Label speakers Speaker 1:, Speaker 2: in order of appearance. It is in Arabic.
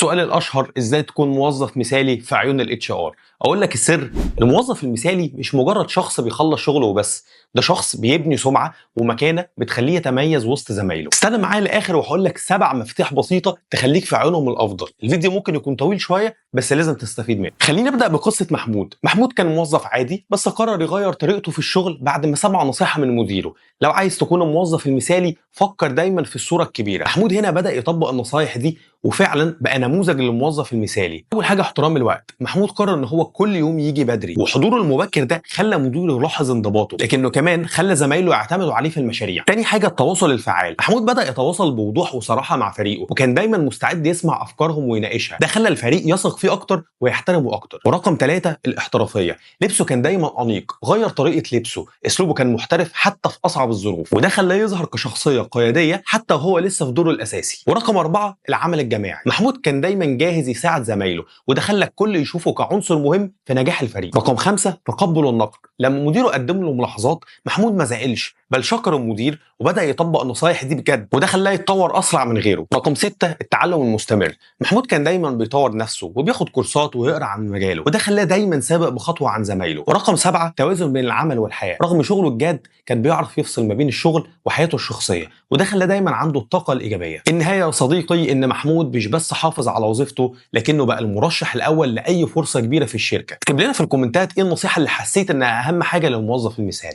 Speaker 1: السؤال الاشهر: ازاي تكون موظف مثالي في عيون الاتش ار؟ اقول لك السر: الموظف المثالي مش مجرد شخص بيخلص شغله وبس، ده شخص بيبني سمعه ومكانه بتخليه يتميز وسط زمايله. استنى معايا للاخر وهقول لك 7 مفاتيح بسيطه تخليك في عيونهم الافضل. الفيديو ممكن يكون طويل شويه بس لازم تستفيد منه. خلينا نبدا بقصه محمود. محمود كان موظف عادي بس قرر يغير طريقته في الشغل بعد ما سمع نصيحه من مديره: لو عايز تكون الموظف المثالي فكر دايما في الصوره الكبيره. محمود هنا بدا يطبق النصايح دي وفعلا بقى نموذج للموظف المثالي. اول حاجه احترام الوقت. محمود قرر ان هو كل يوم يجي بدري، وحضوره المبكر ده خلى مديره يلاحظ انضباطه، لكنه كمان خلى زمايله يعتمدوا عليه في المشاريع. تاني حاجه التواصل الفعال. محمود بدا يتواصل بوضوح وصراحه مع فريقه، وكان دايما مستعد يسمع افكارهم ويناقشها. ده خلى الفريق يثق فيه اكتر ويحترمه اكتر. ورقم 3 الاحترافيه. لبسه كان دايما انيق، غير طريقه لبسه، اسلوبه كان محترف حتى في اصعب الظروف، وده خلاه يظهر كشخصيه قياديه حتى وهو لسه في دوره الاساسي. ورقم 4 العمل الجماعي. محمود كان دايما جاهز يساعد زمايله، وده خلى الكل يشوفه كعنصر مهم في نجاح الفريق. رقم 5 تقبل النقد. لما مديره قدم له ملاحظات محمود ما زعلش، بل شكر المدير وبدا يطبق النصايح دي بجد، وده خلاه يتطور اسرع من غيره. رقم 6 التعلم المستمر. محمود كان دايما بيطور نفسه وبياخد كورسات ويقرا عن مجاله، وده خلاه دايما سابق بخطوه عن زمايله. ورقم 7 توازن بين العمل والحياه. رغم شغله الجاد كان بيعرف يفصل ما بين الشغل وحياته الشخصيه، وده خلاه دايما عنده الطاقه الايجابيه. النهايه يا صديقي ان محمود مش بس حافظ على وظيفته، لكنه بقى المرشح الاول لاي فرصه كبيره في الشركه. اكتب لنا في الكومنتات ايه النصيحه اللي حسيت انها اهم حاجه للموظف المثالي.